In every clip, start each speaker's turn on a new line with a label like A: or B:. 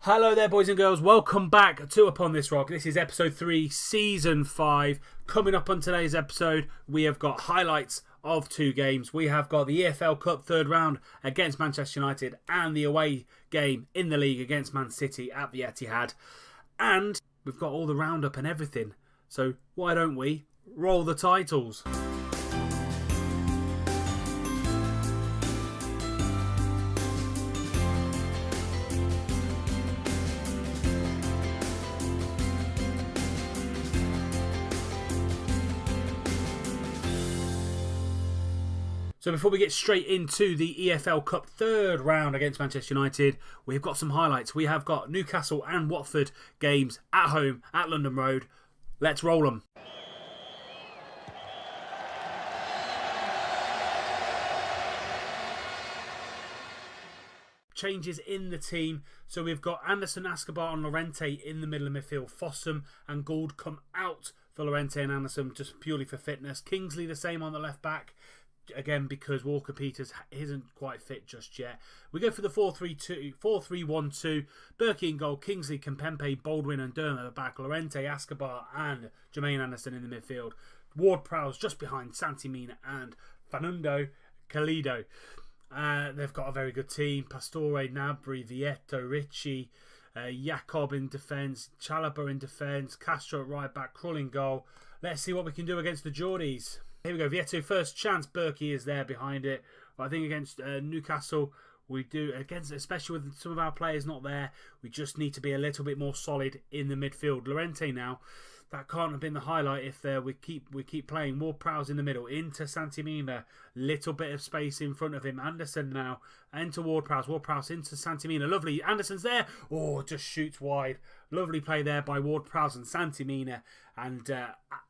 A: Hello there, boys and girls. Welcome back to Upon This Rock. This is episode 3, season 5. Coming up on today's episode, we have got highlights of 2 games. We have got the EFL Cup third round against Manchester United and the away game in the league against Man City at the Etihad. And we've got all the roundup and everything. So why don't we roll the titles? So before we get straight into the EFL Cup third round against Manchester United, we've got some highlights. We have got Newcastle and Watford games at home at London Road. Let's roll them. Changes in the team. So we've got Anderson, Escobar and Llorente in the middle of midfield. Fossum and Gould come out for Llorente and Anderson just purely for fitness. Kingsley the same on the left back. Again, because Walker-Peters isn't quite fit just yet. We go for the 4-3-1-2. Berkey in goal, Kingsley, Kimpembe, Baldwin and Durham at the back. Llorente, Escobar and Jermaine Anderson in the midfield. Ward-Prowse just behind Santi Mina and Fanundo Calido. They've got a very good team. Pastore, Nabri, Vieto, Ricci, Jacob in defence, Chalobah in defence, Castro at right back, Krull in goal. Let's see what we can do against the Geordies. Here we go, Vieto first chance, Berkey is there behind it. But I think against Newcastle, we do, against, especially with some of our players not there, we just need to be a little bit more solid in the midfield. Llorente now, that can't have been the highlight if we keep playing. Ward-Prowse in the middle, into Santi Mina, little bit of space in front of him. Anderson now, into Ward-Prowse, Ward-Prowse into Santi Mina, lovely, Anderson's there, oh, just shoots wide. Lovely play there by Ward-Prowse and Santi Mina, and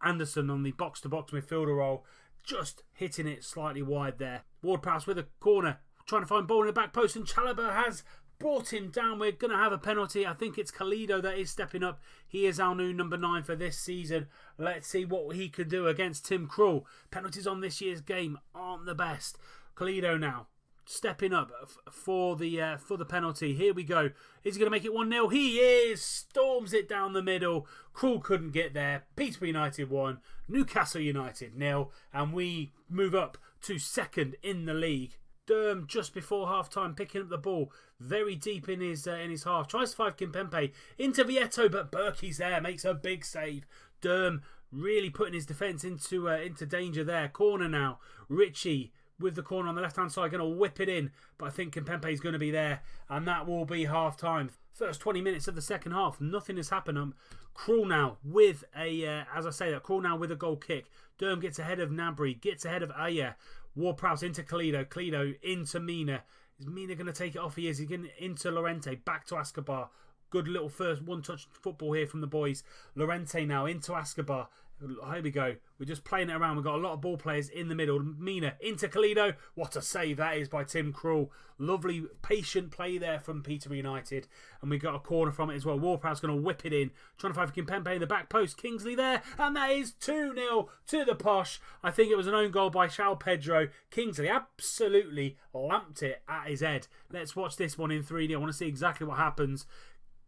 A: Anderson on the box-to-box midfielder role, just hitting it slightly wide there. Ward-Prowse with a corner, trying to find ball in the back post, and Chalobah has brought him down. We're going to have a penalty. I think it's Calido that is stepping up. He is our new number 9 for this season. Let's see what he can do against Tim Krull. Penalties on this year's game aren't the best. Calido now stepping up for the penalty. Here we go. Is he going to make it 1-0? He is. Storms it down the middle. Krull couldn't get there. Peterborough United 1. Newcastle United 0. And we move up to second in the league. Durham just before half time picking up the ball very deep in his half. Tries to find Kimpembe into Vieto, but Berkey's there, makes a big save. Durham really putting his defence into danger there. Corner now. Ricci with the corner on the left hand side, going to whip it in, but I think Kimpembe is going to be there, and that will be half time. First 20 minutes of the second half, nothing has happened. Krull now with Krull now with a goal kick. Durham gets ahead of Nabri, gets ahead of Aya. Ward-Prowse into Calido, Calido into Mina. Is Mina going to take it off? He is. He's getting into Llorente, back to Escobar. Good little first one-touch football here from the boys. Llorente now into Escobar. Here we go. We're just playing it around. We've got a lot of ball players in the middle. Mina into Calido. What a save that is by Tim Krull. Lovely, patient play there from Peterborough United. And we got a corner from it as well. Ward-Prowse going to whip it in. Trying to find Kimpembe in the back post. Kingsley there. And that is 2-0 to the Posh. I think it was an own goal by João Pedro. Kingsley absolutely lamped it at his head. Let's watch this one in 3D. I want to see exactly what happens.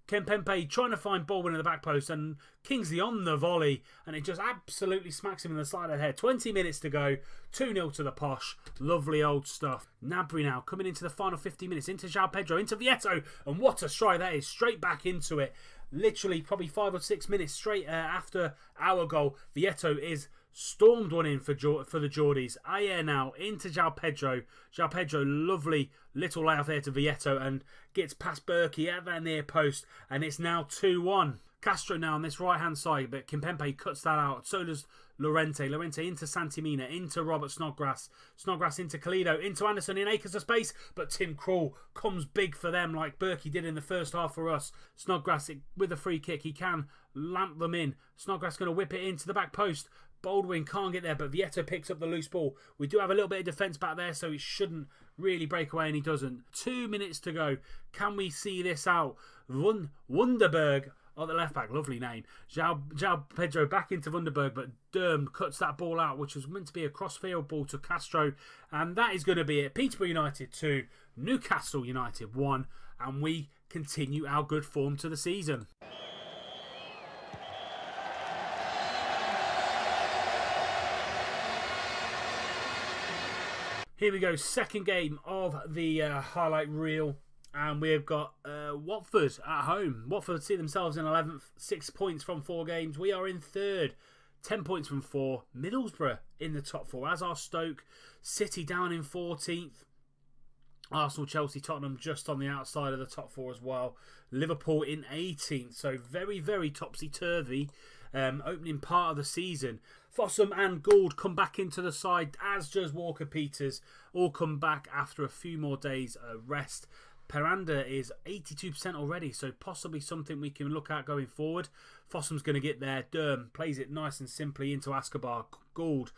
A: Kimpembe trying to find Baldwin in the back post and Kingsley on the volley, and it just absolutely smacks him in the side of the head. 20 minutes to go, 2-0 to the Posh. Lovely old stuff. Nabri now coming into the final 50 minutes, into João Pedro, into Vieto, and what a strike that is, straight back into it. Literally probably 5 or 6 minutes straight after our goal. Vieto is stormed one in for the Geordies. Ayer now into João Pedro. João Pedro, lovely little layoff there to Vieto and gets past Berkey at that near post, and it's now 2-1. Castro now on this right hand side, but Kimpembe cuts that out. So does Llorente. Llorente into Santi Mina, into Robert Snodgrass. Snodgrass into Calido, into Anderson in acres of space, but Tim Krull comes big for them like Berkey did in the first half for us. Snodgrass with a free kick, he can lamp them in. Snodgrass going to whip it into the back post. Baldwin can't get there, but Vieto picks up the loose ball. We do have a little bit of defence back there, so he shouldn't really break away, and he doesn't. 2 minutes to go. Can we see this out? Wunderberg at the left back, lovely name. João Pedro back into Wunderberg, but Durham cuts that ball out, which was meant to be a cross-field ball to Castro, and that is going to be it. Peterborough United 2, Newcastle United 1, and we continue our good form to the season. Here we go, second game of the highlight reel, and we've got Watford at home. Watford see themselves in 11th, 6 points from 4 games. We are in 3rd, 10 points from 4. Middlesbrough in the top 4, as are Stoke. City down in 14th. Arsenal, Chelsea, Tottenham just on the outside of the top 4 as well. Liverpool in 18th, so very, very topsy-turvy opening part of the season. Fossum and Gould come back into the side, as does Walker-Peters. All come back after a few more days rest. Peranda is 82% already, so possibly something we can look at going forward. Fossum's going to get there. Durham plays it nice and simply into Escobar. Gould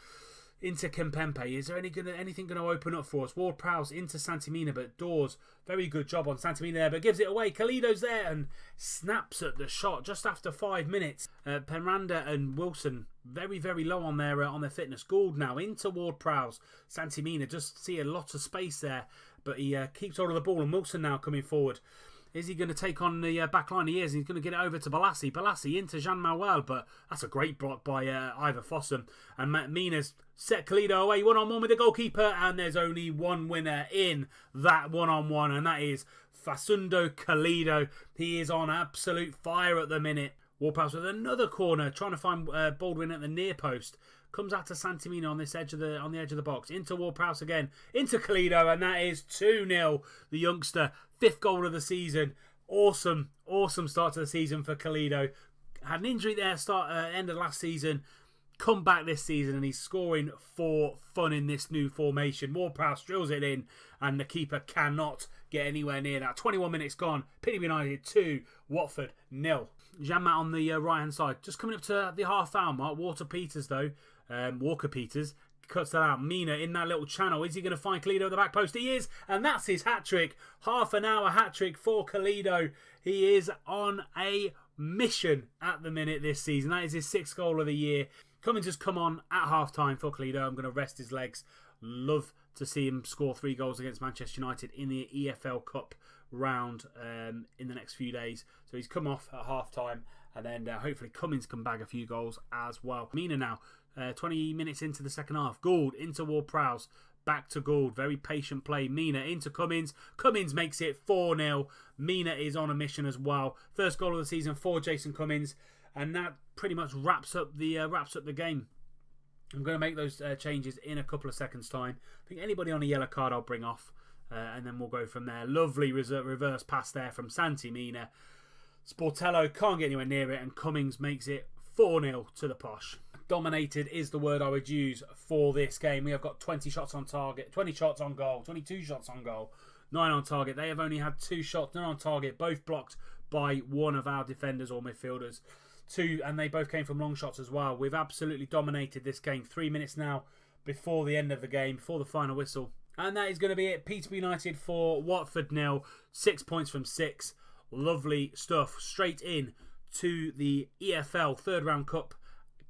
A: into Kempempe. Is there anything going to open up for us? Ward-Prowse into Santimina, but Dawes, very good job on Santimina there, but gives it away. Kalido's there and snaps at the shot just after 5 minutes. Peranda and Wilson very, very low on their fitness. Gould now into Ward-Prowse. Santimina, just see a lot of space there, but he keeps hold of the ball, and Wilson now coming forward. Is he going to take on the back line? He is. He's going to get it over to Balassi. Balassi into Jean-Manuel, but that's a great block by Ivor Fossum. And Mina's set Kalido away one-on-one with the goalkeeper, and there's only one winner in that one-on-one, and that is Facundo Kalido. He is on absolute fire at the minute. Ward-Prowse with another corner, trying to find Baldwin at the near post. Comes out to Santimina on the edge of the box. Into Ward-Prowse again. Into Kalido, and that is 2-0. The youngster, 5th goal of the season. Awesome start to the season for Kalido. Had an injury there end of last season. Come back this season, and he's scoring for fun in this new formation. Ward-Prowse drills it in, and the keeper cannot get anywhere near that. 21 minutes gone. Peterborough United 2, Watford 0. Janmat on the right-hand side. Just coming up to the half-hour mark. Walker-Peters, though. Walker-Peters cuts that out. Mina in that little channel. Is he going to find Kalido at the back post? He is, and that's his hat-trick. Half an hour hat-trick for Kalido. He is on a mission at the minute this season. That is his 6th goal of the year. Cummins has come on at half-time for Kalido. I'm going to rest his legs. Love to see him score 3 goals against Manchester United in the EFL Cup round in the next few days. So he's come off at half-time, and then hopefully Cummins can bag a few goals as well. Mina now, 20 minutes into the second half. Gould into Ward-Prowse. Back to Gould. Very patient play. Mina into Cummins. Cummins makes it 4-0. Mina is on a mission as well. First goal of the season for Jason Cummins. And that pretty much wraps up the game. I'm going to make those changes in a couple of seconds' time. I think anybody on a yellow card I'll bring off. And then we'll go from there. Lovely reverse pass there from Santimina. Sportello can't get anywhere near it, and Cummins makes it 4-0 to the Posh. Dominated is the word I would use for this game. We have got 20 shots on target, 20 shots on goal, 22 shots on goal, 9 on target. They have only had 2 shots, none on target, both blocked by one of our defenders or midfielders. 2, and they both came from long shots as well. We've absolutely dominated this game. 3 minutes now before the end of the game, before the final whistle. And that is going to be it. Peterborough United for Watford 0. 6 points from 6. Lovely stuff. Straight in to the EFL Third Round Cup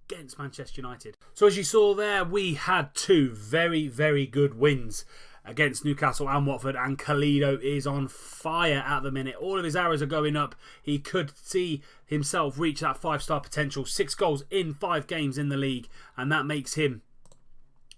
A: against Manchester United. So as you saw there, we had 2 very, very good wins against Newcastle and Watford, and Kalido is on fire at the minute. All of his arrows are going up. He could see himself reach that 5-star potential. 6 goals in 5 games in the league, and that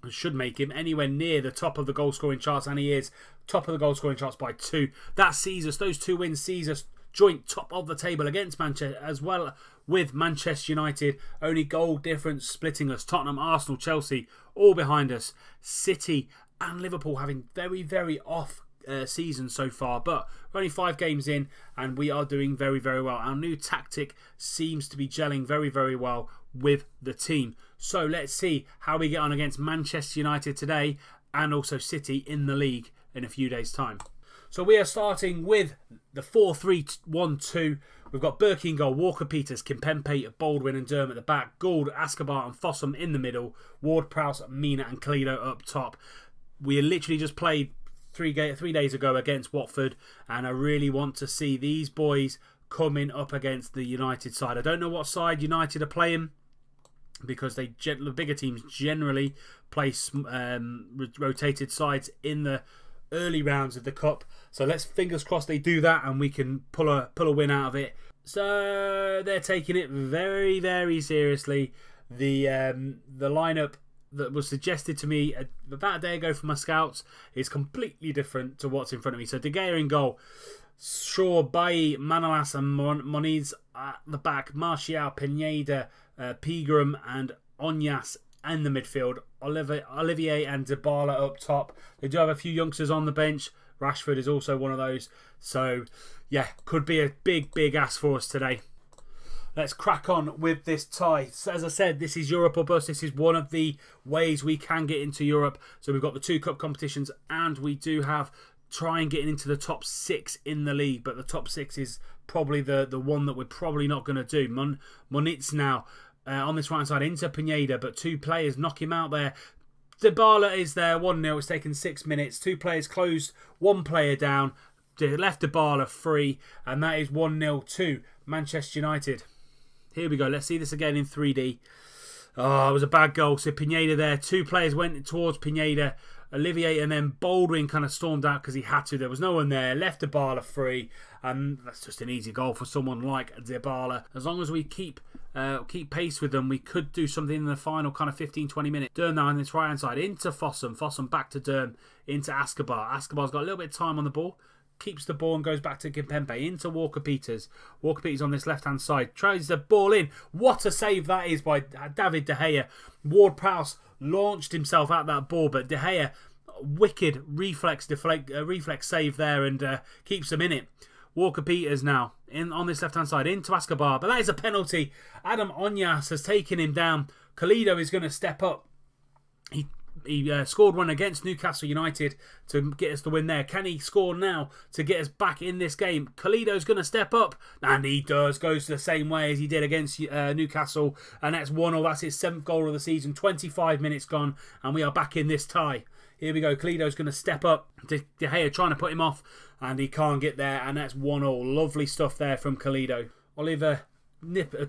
A: should make him anywhere near the top of the goal scoring charts, and he is top of the goal scoring charts by 2. That sees us, those 2 wins sees us joint top of the table against Manchester, as well with Manchester United. Only goal difference splitting us. Tottenham, Arsenal, Chelsea all behind us. City and Liverpool having very, very off seasons so far, but we're only 5 games in and we are doing very, very well. Our new tactic seems to be gelling very, very well with the team. So let's see how we get on against Manchester United today, and also City in the league in a few days' time. So we are starting with the 4-3-1-2. We've got Berkey in goal, Walker-Peters, Kimpembe, Baldwin and Durham at the back, Gould, Escobar and Fossum in the middle, Ward-Prowse, Mina and Kalido up top. We literally just played 3 days ago against Watford, and I really want to see these boys coming up against the United side. I don't know what side United are playing, because the bigger teams generally play rotated sides in the early rounds of the Cup. So let's fingers crossed they do that and we can pull a win out of it. So they're taking it very, very seriously. The lineup that was suggested to me about a day ago from my scouts is completely different to what's in front of me. So De Gea in goal, Shaw, Bailly, Manolas and Moniz at the back, Martial, Pineda, Pegram and Onyas in the midfield, Olivier and Dybala up top. They do have a few youngsters on the bench. Rashford is also one of those. So yeah, could be a big ask for us today. Let's crack on with this tie. So as I said, this is Europe or bust. This is one of the ways we can get into Europe. So we've got the 2 cup competitions and we do have trying getting into the top 6 in the league. But the top 6 is probably the one that we're probably not going to do. Moniz now on this right side into Pineda, but 2 players knock him out there. Dybala is there, 1-0. It's taken 6 minutes. 2 players closed, 1 player down. Left Dybala free, and that is 1-0 to Manchester United. Here we go. Let's see this again in 3D. Oh, it was a bad goal. So Pineda there. 2 players went towards Pineda. Olivier and then Baldwin kind of stormed out because he had to. There was no one there. Left Dybala free. And that's just an easy goal for someone like Dybala. As long as we keep pace with them, we could do something in the final kind of 15-20 minutes. Durm now on this right-hand side. Into Fossum. Fossum back to Durm. Into Ascobar. Ascobar's got a little bit of time on the ball. Keeps the ball and goes back to Kimpembe. Into Walker Peters. Walker Peters on this left-hand side. Tries the ball in. What a save that is by David De Gea. Ward-Prowse launched himself at that ball, but De Gea, wicked reflex save there and keeps him in it. Walker Peters now on this left-hand side into Ascobar, but that is a penalty. Adam Onyas has taken him down. Kalido is going to step up. He scored one against Newcastle United to get us the win there. Can he score now to get us back in this game? Kalido's going to step up, and he does. Goes the same way as he did against Newcastle, and that's 1-0. That's his 7th goal of the season. 25 minutes gone, and we are back in this tie. Here we go. Kalido's going to step up. De Gea trying to put him off, and he can't get there, and that's 1-0. Lovely stuff there from Kalido. Oliver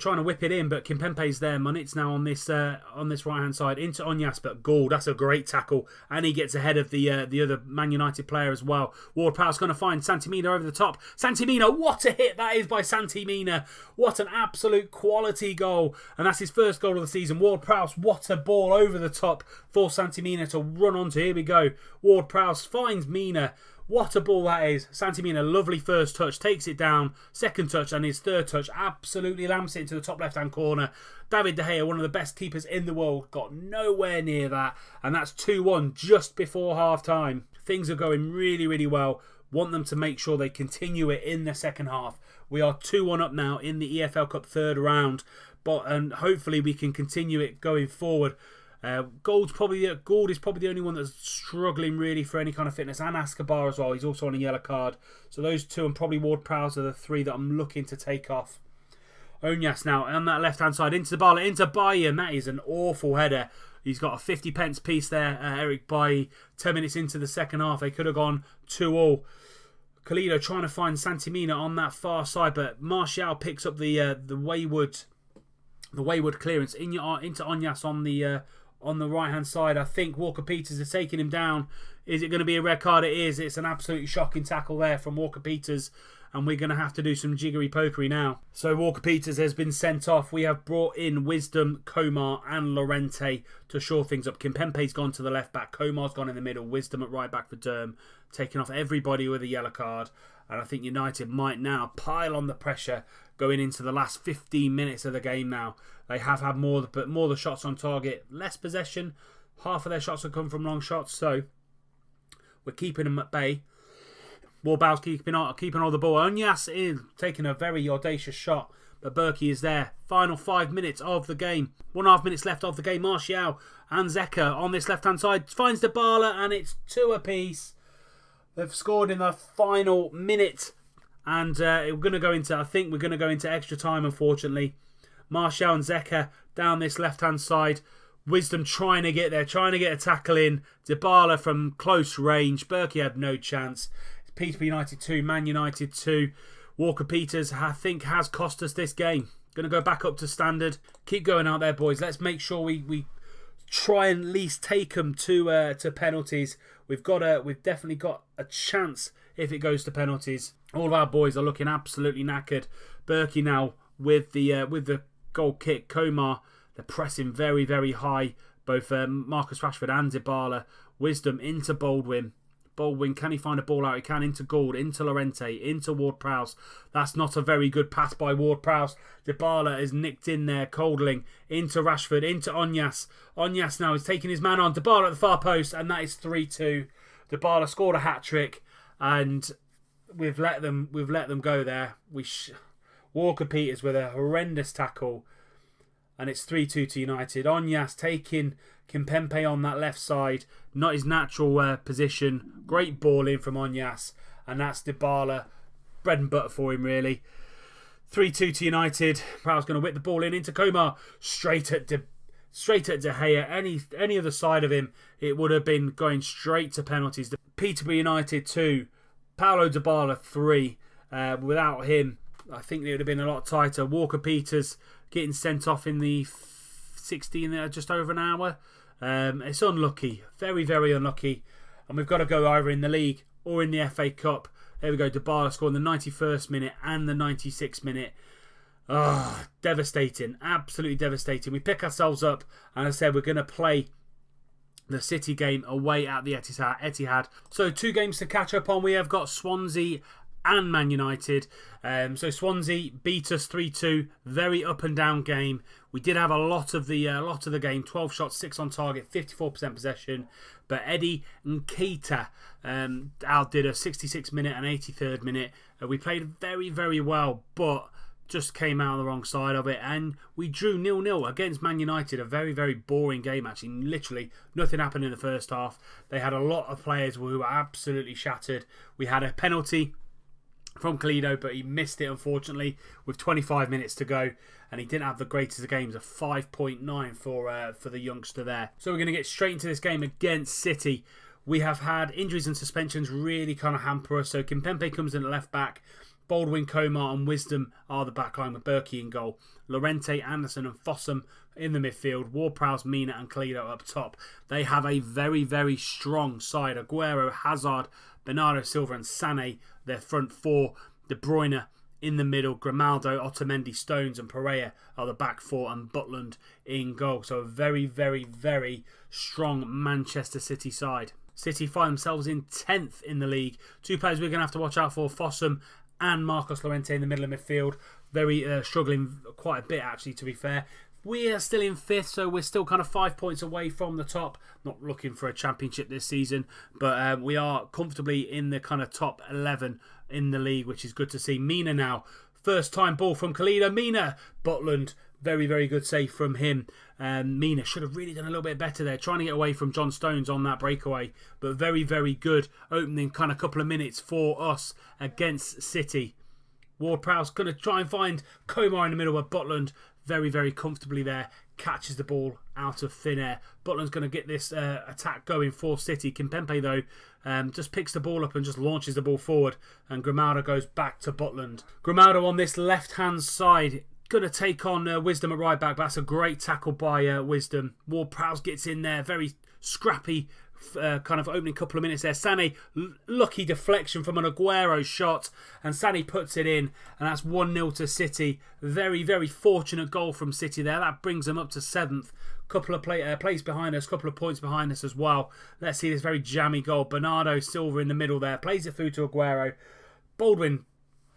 A: trying to whip it in, but Kimpembe's there. Moniz now on this right hand side into Onyas, but goal. That's a great tackle, and he gets ahead of the other Man United player as well. Ward-Prowse going to find Santimina over the top. Santimina, what a hit that is by Santimina! What an absolute quality goal, and that's his 1st goal of the season. Ward-Prowse, what a ball over the top for Santimina to run onto. Here we go. Ward-Prowse finds Mina. What a ball that is. Santimina, lovely first touch, takes it down. 2nd touch and his 3rd touch absolutely lamps it into the top left-hand corner. David De Gea, one of the best keepers in the world, got nowhere near that. And that's 2-1 just before half-time. Things are going really, really well. Want them to make sure they continue it in the second half. We are 2-1 up now in the EFL Cup 3rd round. And hopefully we can continue it going forward. Gould is probably the only one that's struggling really for any kind of fitness, and Ascobar as well. He's also on a yellow card. So those 2 and probably Ward-Prowse are the 3 that I'm looking to take off. Onyas now on that left-hand side into Dybala, into Bailly, and that is an awful header. He's got a 50p piece there, Eric Bailly. 10 minutes into the second half, they could have gone 2-2. Kalido trying to find Santimina on that far side, but Martial picks up the wayward clearance into Onyas on the right-hand side. I think Walker Peters is taking him down. Is it going to be a red card? It is. It's an absolutely shocking tackle there from Walker Peters, and we're going to have to do some jiggery-pokery now. So Walker Peters has been sent off. We have brought in Wisdom, Komar and Llorente to shore things up. Kimpembe's gone to the left-back. Komar's gone in the middle. Wisdom at right-back for Durm, taking off everybody with a yellow card. And I think United might now pile on the pressure going into the last 15 minutes of the game now. They have had more the shots on target, less possession. Half of their shots have come from long shots, so we're keeping them at bay. Ward-Prowse keeping all the ball. Onyas is taking a very audacious shot, but Berkey is there. Final 5 minutes of the game. 1.5 minutes left of the game. Martial and Zeka on this left-hand side finds Dybala, and it's 2 apiece. They've scored in the final minute, and I think we're going to go into extra time, unfortunately. Martial and Zeka down this left-hand side. Wisdom trying to get there, trying to get a tackle in. Dybala from close range. Berkey had no chance. Peterborough United 2, Man United 2. Walker Peters, I think, has cost us this game. Going to go back up to standard. Keep going out there, boys. Let's make sure we try and at least take them to penalties. We've definitely got a chance if it goes to penalties. All of our boys are looking absolutely knackered. Berkey now with the goal kick. Komar, they're pressing very, very high. Both Marcus Rashford and Dybala. Wisdom into Baldwin. Baldwin, can he find a ball out? He can, into Gould, into Llorente, into Ward-Prowse. That's not a very good pass by Ward-Prowse. Dybala is nicked in there. Coldling into Rashford, into Onyas. Onyas now is taking his man on. Dybala at the far post, and that is 3-2. Dybala scored a hat-trick, and we've let them go there. Walker-Peters with a horrendous tackle, and it's 3-2 to United. Onyas taking Kimpembe on that left side, not his natural position. Great ball in from Onyas, and that's Dybala. Bread and butter for him, really. 3-2 to United. Prowse going to whip the ball in into Komar. Straight at De Gea. Any other side of him, it would have been going straight to penalties. Peterborough United 2. Paulo Dybala 3. Without him, I think it would have been a lot tighter. Walker-Peters getting sent off in the 16, just over an hour. It's unlucky. Very, very unlucky. And we've got to go either in the league or in the FA Cup. There we go. Dybala scoring the 91st minute and the 96th minute. Devastating. Absolutely devastating. We pick ourselves up, and as I said, we're going to play the City game away at the Etihad. So 2 games to catch up on. We have got Swansea and Man United. So Swansea beat us 3-2. Very up and down game. We did have a lot of the game. 12 shots, 6 on target, 54% possession. But Eddie Nketiah outdid us 66th minute and 83rd minute. We played very, very well, but just came out on the wrong side of it, and we drew 0-0 against Man United. A very, very boring game, actually. Literally nothing happened in the first half. They had a lot of players who were absolutely shattered. We had a penalty from Kalido, but he missed it, unfortunately, with 25 minutes to go, and he didn't have the greatest of games. A 5.9 for the youngster there. So we're going to get straight into this game against City. We have had injuries and suspensions really kind of hamper us. So Kimpembe comes in at left back. Baldwin, Komar and Wisdom are the backline with Berkey in goal. Llorente, Anderson and Fossum in the midfield. Ward-Prowse, Mina and Kalido up top. They have a very, very strong side. Aguero, Hazard, Bernardo Silva and Sané, their front four. De Bruyne in the middle. Grimaldo, Otamendi, Stones and Pereira are the back four, and Butland in goal. So a very, very, very strong Manchester City side. City find themselves in 10th in the league. 2 players we're going to have to watch out for, Fossum and Marcos Llorente in the middle of midfield. Very struggling quite a bit, actually, to be fair. We are still in 5th, so we're still kind of 5 points away from the top. Not looking for a championship this season, but we are comfortably in the kind of top 11 in the league, which is good to see. Mina now, first time ball from Kalido. Mina, Butland, very, very good save from him. Mina should have really done a little bit better there, trying to get away from John Stones on that breakaway, but very, very good opening kind of couple of minutes for us against City. Ward-Prowse going to try and find Komar in the middle, but Butland very, very comfortably there catches the ball out of thin air. Butland's going to get this attack going for City. Kimpembe, though, just picks the ball up and just launches the ball forward, and Grimaldo goes back to Butland. Grimaldo on this left-hand side, going to take on Wisdom at right back. That's a great tackle by Wisdom. Ward-Prowse gets in there, very scrappy kind of opening couple of minutes there. Sané, lucky deflection from an Aguero shot, and Sané puts it in, and that's 1-0 to City. Very, very fortunate goal from City there. That brings them up to 7th. Couple of plays behind us, couple of points behind us as well. Let's see this very jammy goal. Bernardo Silva in the middle there, plays it through to Aguero. Baldwin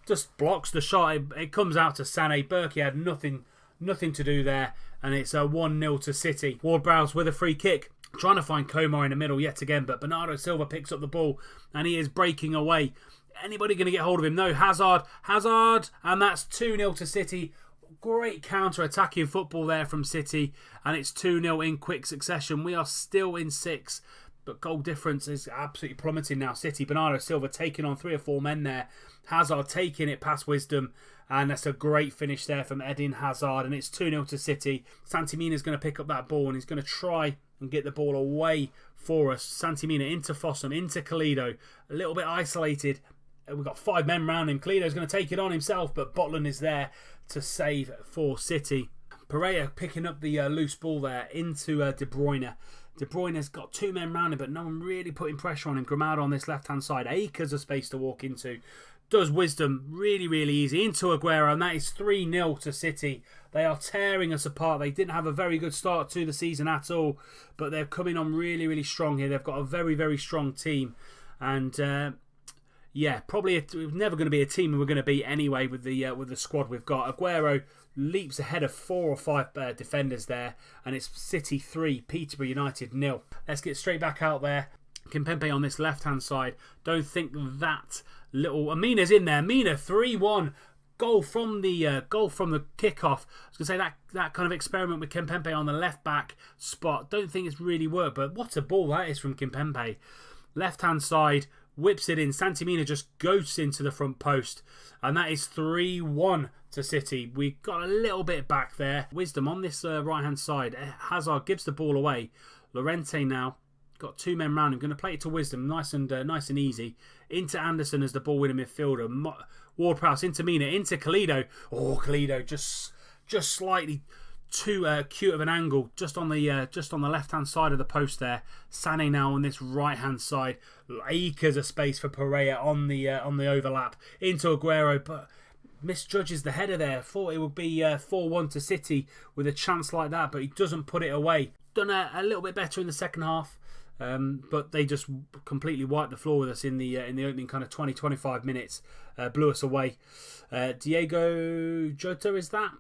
A: just blocks the shot. It comes out to Sané. Berkey had nothing to do there, and it's a 1-0 to City. Ward-Prowse with a free kick, trying to find Komar in the middle yet again, but Bernardo Silva picks up the ball and he is breaking away. Anybody going to get hold of him? No, Hazard, and that's 2-0 to City. Great counter-attacking football there from City, and it's 2-0 in quick succession. We are still in 6th, but goal difference is absolutely plummeting now. City, Bernardo Silva taking on 3 or 4 men there. Hazard taking it past Wisdom, and that's a great finish there from Eden Hazard, and it's 2-0 to City. Santi-Mina's going to pick up that ball, and he's going to try and get the ball away for us. Santi-Mina into Fossum, into Kalido, a little bit isolated. We've got 5 men round him. Kalido's going to take it on himself, but Butland is there to save for City. Pereira picking up the loose ball there into De Bruyne. De Bruyne's got 2 men round him, but no one really putting pressure on him. Gramado on this left-hand side. Acres of space to walk into. Does Wisdom really, really easy into Aguero, and that is 3-0 to City. They are tearing us apart. They didn't have a very good start to the season at all, but they're coming on really, really strong here. They've got a very, very strong team, and yeah, probably never going to be a team we're going to beat anyway with the squad we've got. Aguero leaps ahead of 4 or 5 defenders there, and it's City 3, Peterborough United 0. Let's get straight back out there. Kimpembe on this left-hand side. Don't think that little... Amina's in there. Mina 3-1. Goal from the kickoff. I was going to say that kind of experiment with Kimpembe on the left-back spot. Don't think it's really worked, but what a ball that is from Kimpembe. Left-hand side, whips it in. Santimina just goes into the front post, and that is 3-1 to City. We got a little bit back there. Wisdom on this right-hand side. Hazard gives the ball away. Llorente now. Got 2 men round him. Going to play it to Wisdom. Nice and easy. Into Anderson as the ball winning midfielder. Ward-Prowse into Mina. Into Kalido. Oh, Kalido just slightly too cute of an angle. Just on the left-hand side of the post there. Sané now on this right-hand side. Acres of space for Pereira on the overlap. Into Aguero, but misjudges the header there. Thought it would be 4-1 to City with a chance like that, but he doesn't put it away. Done a little bit better in the second half. But they just completely wiped the floor with us in the opening kind of 20-25 minutes. Blew us away. Diego Jota is that?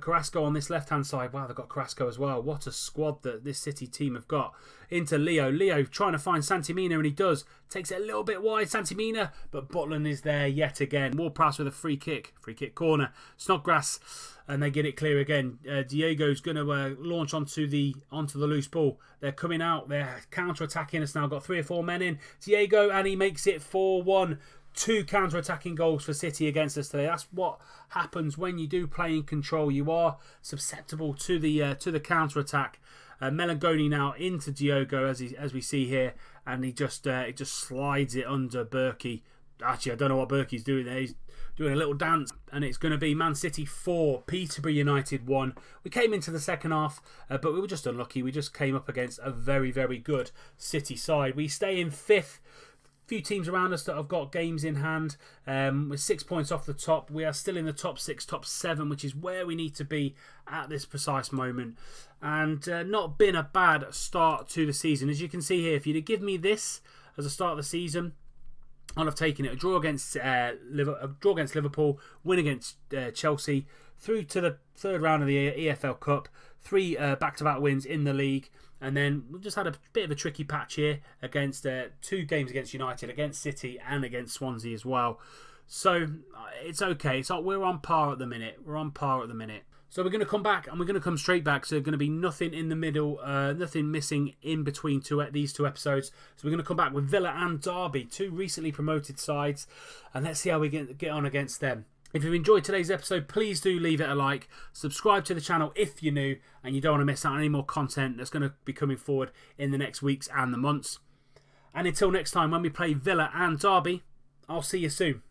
A: Carrasco on this left-hand side. Wow, they've got Carrasco as well. What a squad that this City team have got. Into Leo. Leo trying to find Santimina, and he does. Takes it a little bit wide, Santimina, but Butland is there yet again. Ward-Prowse with a free kick corner. Snodgrass, and they get it clear again. Diego's going to launch onto the loose ball. They're coming out. They're counter-attacking us now. Got 3 or 4 men in. Diego, and he makes it 4-1. 2 counter-attacking goals for City against us today. That's what happens when you do play in control. You are susceptible to the counter-attack. Melangoni now into Diogo as we see here, and he just slides it under Berkey. Actually, I don't know what Berkey's doing there. He's doing a little dance, and it's going to be Man City 4, Peterborough United 1. We came into the second half, but we were just unlucky. We just came up against a very, very good City side. We stay in 5th. Few teams around us that have got games in hand. With 6 points off the top, we are still in the top 6, top 7, which is where we need to be at this precise moment. And not been a bad start to the season. As you can see here, if you'd have given me this as a start of the season, I'd have taken it. A draw against Liverpool, win against Chelsea, through to the 3rd round of the EFL Cup, 3 back-to-back wins in the league. And then we've just had a bit of a tricky patch here against 2 games against United, against City and against Swansea as well. So it's okay. We're on par at the minute. So we're going to come back, and we're going to come straight back. So there's going to be nothing in the middle, nothing missing in between these 2 episodes. So we're going to come back with Villa and Derby, 2 recently promoted sides. And let's see how we get on against them. If you've enjoyed today's episode, please do leave it a like. Subscribe to the channel if you're new and you don't want to miss out on any more content that's going to be coming forward in the next weeks and the months. And until next time, when we play Villa and Derby, I'll see you soon.